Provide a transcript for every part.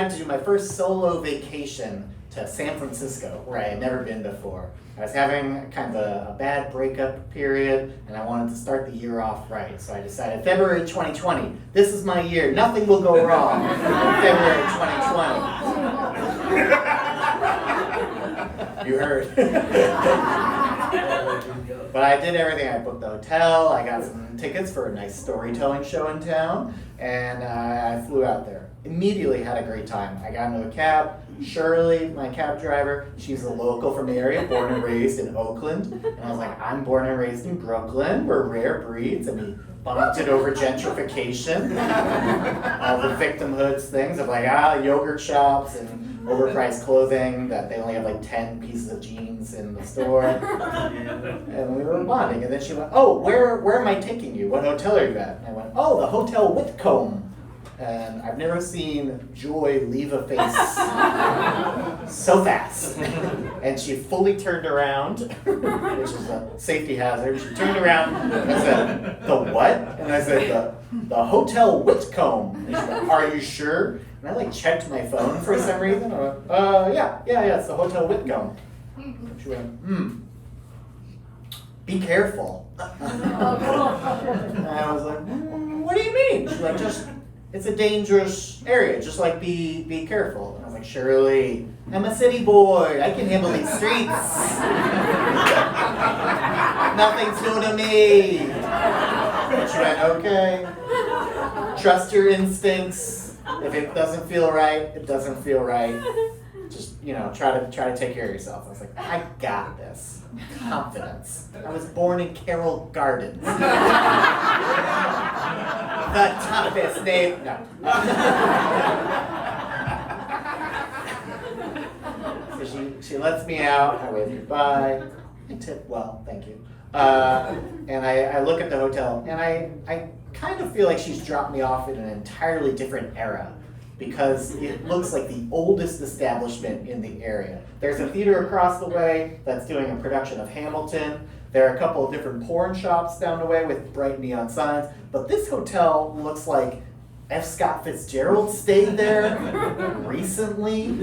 decided to do my first solo vacation to San Francisco, where I had never been before. I was having kind of a bad breakup period, and I wanted to start the year off right. So I decided February 2020, this is my year. Nothing will go wrong in February 2020. You heard. But I did everything. I booked the hotel, I got some tickets for a nice storytelling show in town, and I flew out there. Immediately had a great time. I got into a cab. Shirley, my cab driver, she's a local from the area, born and raised in Oakland. And I was like, I'm born and raised in Brooklyn. We're rare breeds. And we bonded over gentrification. All the victimhoods things of like, yogurt shops and overpriced clothing that they only have like 10 pieces of jeans in the store. And we were bonding. And then she went, oh, where am I taking you? What hotel are you at? And I went, oh, the Hotel Whitcomb. And I've never seen joy leave a face so fast. And she fully turned around, which is a safety hazard. She turned around and I said, the what? And I said, the Hotel Whitcomb. And she went, are you sure? And I like checked my phone for some reason. I went, yeah, it's the Hotel Whitcomb. She went, be careful. And I was like, what do you mean? She's like, it's a dangerous area, just like be careful. And I was like, Shirley, I'm a city boy, I can handle these streets. Nothing's new to me. And she went, okay, trust your instincts. If it doesn't feel right, it doesn't feel right. Just, try to take care of yourself. I was like, I got this. Confidence. I was born in Carroll Gardens. The toughest name. No. So she lets me out. I wave goodbye. I tip well, thank you. And I look at the hotel, and I kind of feel like she's dropped me off in an entirely different era, because it looks like the oldest establishment in the area. There's a theater across the way that's doing a production of Hamilton. There are a couple of different porn shops down the way with bright neon signs. But this hotel looks like F. Scott Fitzgerald stayed there recently.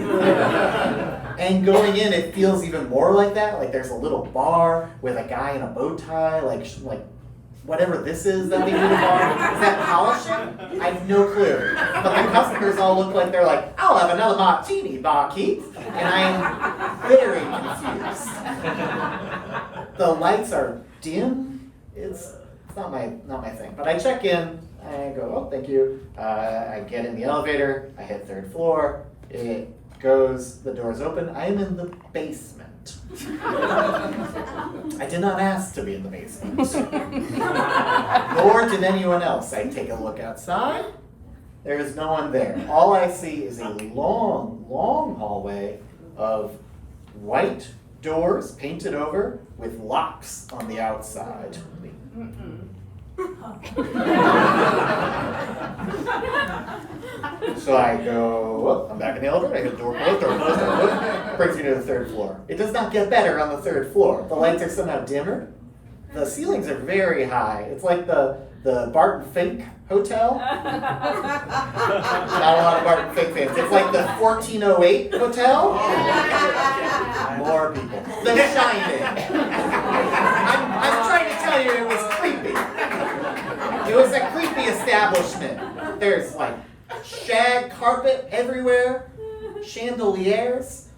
And going in, it feels even more like that. Like there's a little bar with a guy in a bow tie, like whatever this is that we do in the bar. Is that polishing? I have no clue. But the customers all look like they're like, I'll have another martini, barkeep. And I'm very confused. The lights are dim. It's not my thing. But I check in, I go, oh, thank you. I get in the elevator, I hit 3rd floor. It goes, the doors open. I am in the basement. I did not ask to be in the basement. Nor did anyone else. I take a look outside. There is no one there. All I see is a long, long hallway of white doors painted over with locks on the outside. So I go, I'm back in the elevator, I hit the door closed, brings me to the 3rd floor. It does not get better on the 3rd floor. The lights are somehow dimmer. The ceilings are very high. It's like the Barton Fink Hotel. Not a lot of Barton Fink fans. It's like the 1408 Hotel. More people. The Shining. I'm trying to tell you it was creepy. It was a creepy establishment. There's like shag carpet everywhere, chandeliers.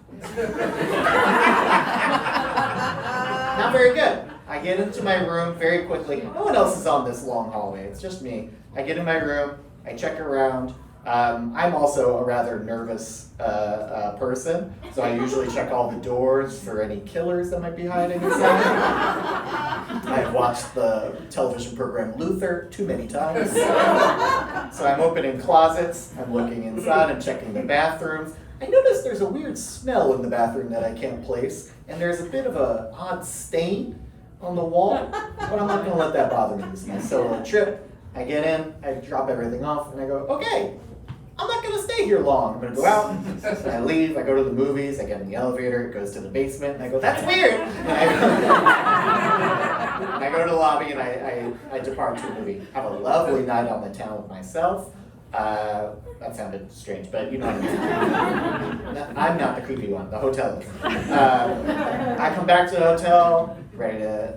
Not very good. I get into my room very quickly. No one else is on this long hallway. It's just me. I get in my room. I check around. I'm also a rather nervous person, so I usually check all the doors for any killers that might be hiding inside. I've watched the television program Luther too many times. So I'm opening closets, I'm looking inside, I'm checking the bathrooms. I noticed there's a weird smell in the bathroom that I can't place, and there's a bit of an odd stain on the wall, but I'm not going to let that bother me. This is my solo trip. I get in, I drop everything off, and I go, okay, I'm not going to stay here long. I'm going to go out, and I leave, I go to the movies, I get in the elevator, it goes to the basement, and I go, that's weird! And I go to the lobby, and I depart to a movie. Have a lovely night on the town with myself. That sounded strange, but you know what I mean. I'm not the creepy one, the hotel is. I come back to the hotel, ready to,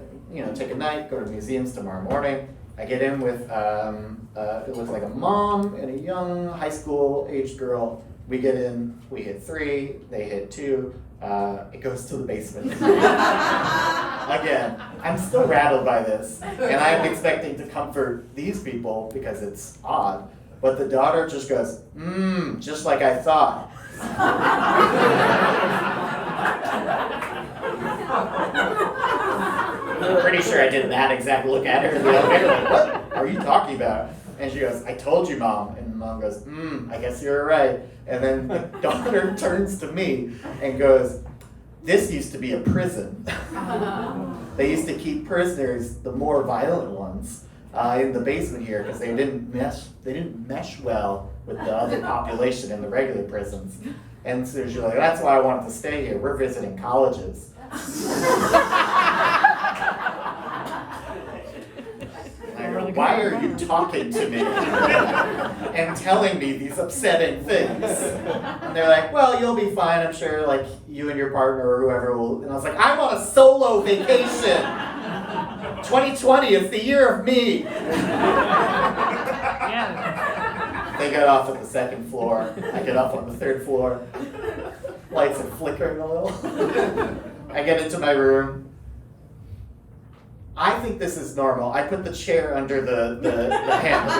take a night, go to museums tomorrow morning. I get in with, it looks like a mom and a young high school aged girl. We get in, we hit 3, they hit 2. It goes to the basement. Again, I'm still rattled by this, and I'm expecting to comfort these people because it's odd. But the daughter just goes, just like I thought. I'm pretty sure I did that exact look at her in the elevator, like, what are you talking about? And she goes, I told you, Mom. And Mom goes, I guess you're right. And then the daughter turns to me and goes, this used to be a prison. They used to keep prisoners, the more violent ones, in the basement here because they didn't mesh well with the other population in the regular prisons. And so she's like, that's why I wanted to stay here. We're visiting colleges. I go, why are you talking to me and telling me these upsetting things? And they're like, well, you'll be fine, I'm sure, like you and your partner or whoever will. And I was like, I'm on a solo vacation. 2020 is the year of me. Yeah. They get off at the 2nd floor. I get up on the 3rd floor. Lights are flickering a little. I get into my room. I think this is normal. I put the chair under the handle.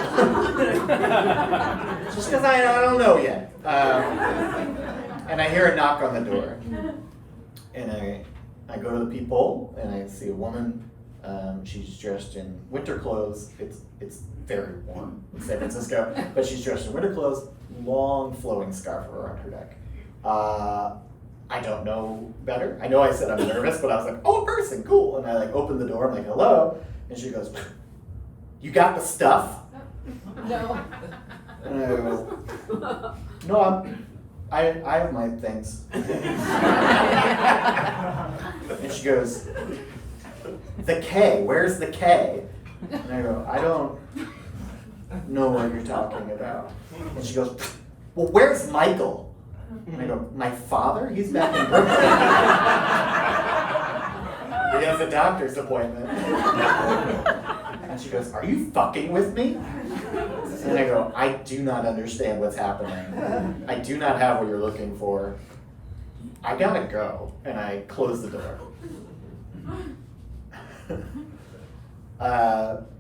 Just because I don't know yet. And I hear a knock on the door. And I go to the peephole and I see a woman. She's dressed in winter clothes. It's very warm in San Francisco, but she's dressed in winter clothes, long flowing scarf around her neck. I don't know better. I know I said I'm nervous, but I was like, oh, a person, cool. And I opened the door, I'm like, hello. And she goes, you got the stuff? No. And I go, no, I have my things. And she goes, the K, where's the K? And I go, I don't know what you're talking about. And she goes, well, where's Michael? And I go, my father? He's back in Brooklyn. He has a doctor's appointment. And she goes, are you fucking with me? And I go, I do not understand what's happening. I do not have what you're looking for. I gotta go. And I close the door.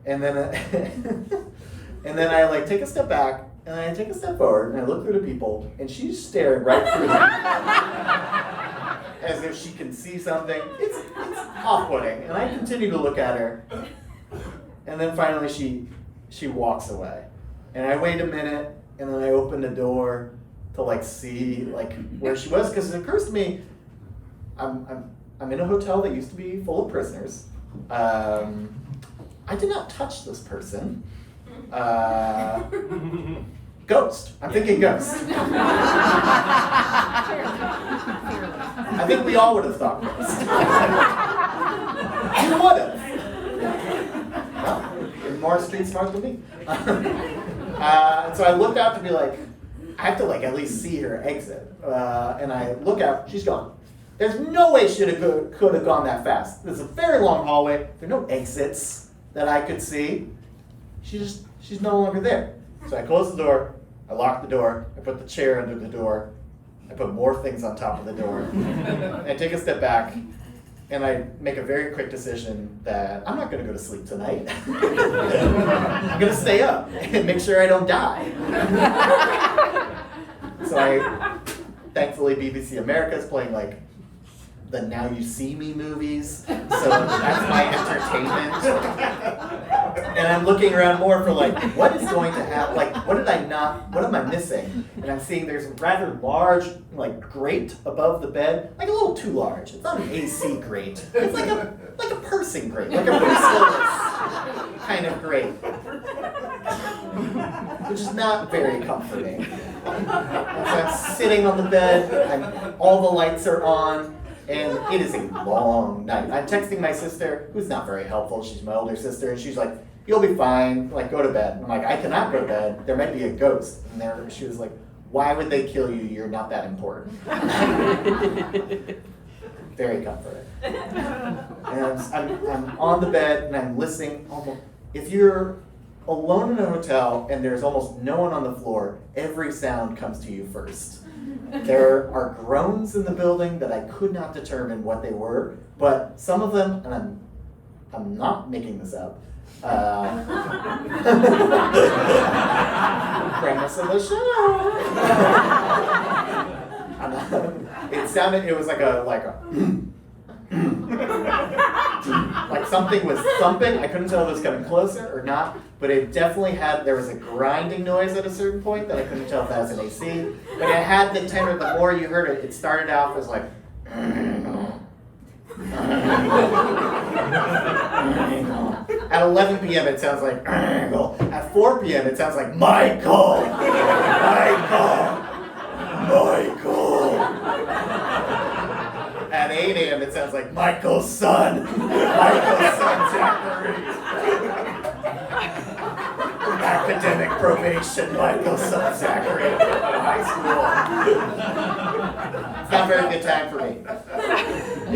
And then I take a step back and I take a step forward and I look through the people and she's staring right through me as if she can see something. It's off-putting, and I continue to look at her, and then finally she walks away, and I wait a minute and then I open the door to see where she was, because it occurs to me I'm in a hotel that used to be full of prisoners. I did not touch this person. Ghost. I'm thinking ghost. I think we all would have thought ghost. You would have. Well, you're more street smart than me. So I looked out to be like, I have to at least see her exit. And I look out, she's gone. There's no way she could have gone that fast. There's a very long hallway. There are no exits that I could see. She's no longer there. So I close the door, I lock the door, I put the chair under the door, I put more things on top of the door. I take a step back, and I make a very quick decision that I'm not going to go to sleep tonight. I'm going to stay up and make sure I don't die. So thankfully BBC America is playing the Now You See Me movies, so that's my entertainment. And I'm looking around more for what is going to happen, what am I missing? And I'm seeing there's a rather large grate above the bed, a little too large. It's not an AC grate. It's like a person grate, a merciless kind of grate, which is not very comforting. And so I'm sitting on the bed, all the lights are on, and it is a long night. I'm texting my sister, who's not very helpful, she's my older sister, and she's like, you'll be fine, like go to bed. I'm like, I cannot go to bed, there might be a ghost. And she was like, why would they kill you? You're not that important. Very comforting. And I'm on the bed and I'm listening. If you're alone in a hotel and there's almost no one on the floor, every sound comes to you first. There are groans in the building that I could not determine what they were, but some of them, and I'm not making this up, premise of the show. It was like a like something was thumping. I couldn't tell if it was coming closer or not, but it definitely there was a grinding noise at a certain point that I couldn't tell if that was an AC. But it had the tenor, the more you heard it, it started off as like, at 11 p.m. it sounds like, at 4 p.m. it sounds like, Michael. At 8 a.m. it sounds like Michael's son Zachary. Academic probation, Michael's son Zachary. High school. It's not a very good time for me.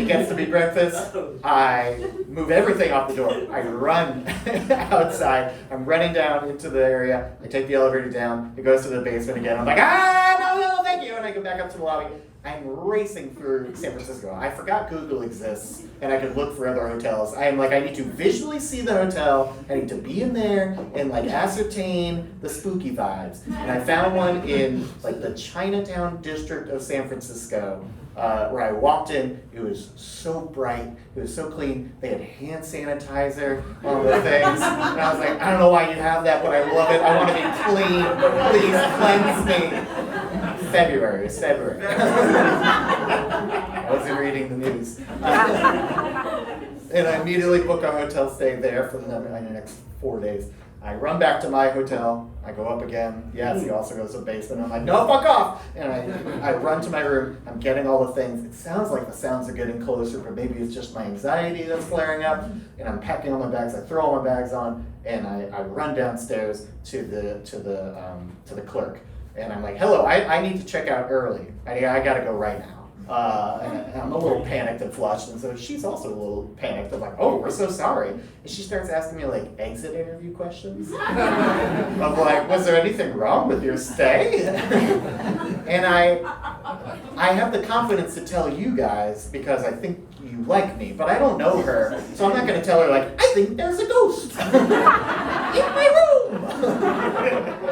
It gets to be breakfast. I move everything off the door. I run outside. I'm running down into the area. I take the elevator down. It goes to the basement again. I'm like, no, thank you. And I go back up to the lobby. I'm racing through San Francisco. I forgot Google exists and I could look for other hotels. I need to visually see the hotel. I need to be in there and ascertain the spooky vibes. And I found one in the Chinatown district of San Francisco. Where I walked in, it was so bright, it was so clean. They had hand sanitizer on the things. And I was like, I don't know why you have that, but I love it. I want to be clean. Please cleanse me. February. It's February. I wasn't reading the news. And I immediately book a hotel stay there for the next 4 days. I run back to my hotel, I go up again, yes, he also goes to the basement, I'm like, no, fuck off! And I run to my room, I'm getting all the things, it sounds like the sounds are getting closer, but maybe it's just my anxiety that's flaring up, and I'm packing all my bags, I throw all my bags on, and I run downstairs to the clerk, and I'm like, hello, I need to check out early, I gotta go right now. And I'm a little panicked and flushed, and so she's also a little panicked. I'm like, oh, we're so sorry. And she starts asking me exit interview questions. I'm like, was there anything wrong with your stay? And I have the confidence to tell you guys because I think you like me, but I don't know her, so I'm not going to tell her I think there's a ghost in my room,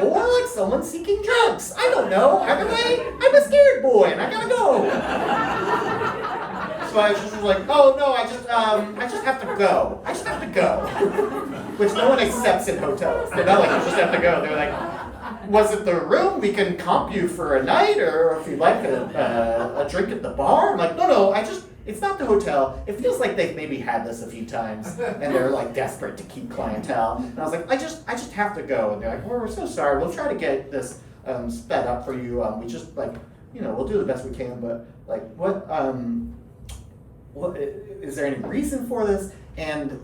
or someone seeking drugs. I don't know. Either way, I'm a scared boy and I gotta go. So I was just like, oh no, I just have to go. I just have to go. Which no one accepts in hotels. They're not like, you just have to go. They're like, was it the room? We can comp you for a night, or if you'd like a drink at the bar. I'm like, no, it's not the hotel. It feels like they've maybe had this a few times, and they're desperate to keep clientele. And I was like, I just have to go. And they're like, well, we're so sorry. We'll try to get this sped up for you. We just we'll do the best we can. But what is there any reason for this? And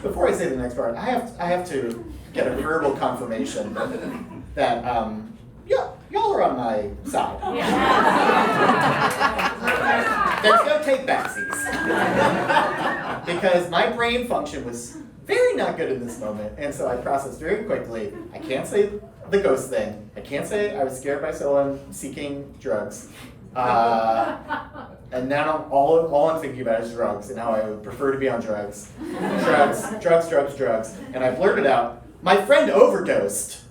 before I say the next part, I have to get a verbal confirmation that y'all are on my side. There's no take backsies. Because my brain function was very not good in this moment, and so I processed very quickly. I can't say the ghost thing. I can't say I was scared by someone seeking drugs. And now all I'm thinking about is drugs and how I would prefer to be on drugs. Drugs. And I blurted out, my friend overdosed.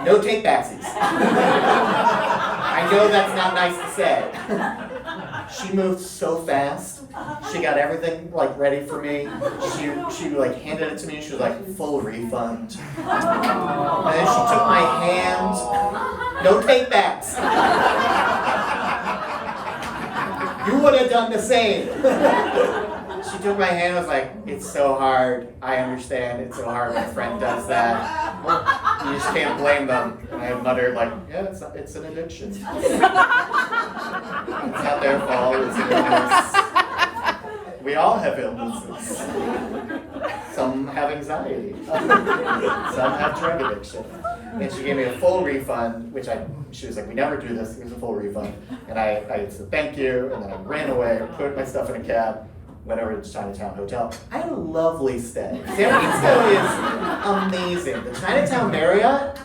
No take backsies. I know that's not nice to say. She moved so fast. She got everything ready for me. She handed it to me. She was like, full refund. And then she took my hand. No take backs. You would have done the same. She took my hand and was like, it's so hard. I understand. It's so hard. My friend does that. You just can't blame them. And I muttered yeah, it's an addiction. It's not their fault. It's an illness. We all have illnesses. Some have anxiety. Some have drug addiction. And she gave me a full refund, which she was like, we never do this, here's a full refund. And I said thank you, and then I ran away, put my stuff in a cab, went over to the Chinatown Hotel. I had a lovely stay. San Francisco is amazing. The Chinatown Marriott,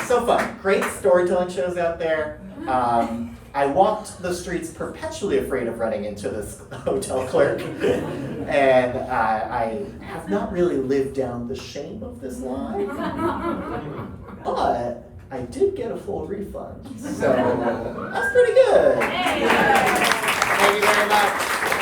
so fun. Great storytelling shows out there. I walked the streets perpetually afraid of running into this hotel clerk. And I have not really lived down the shame of this lie. But I did get a full refund. So that's pretty good. Thank you very much.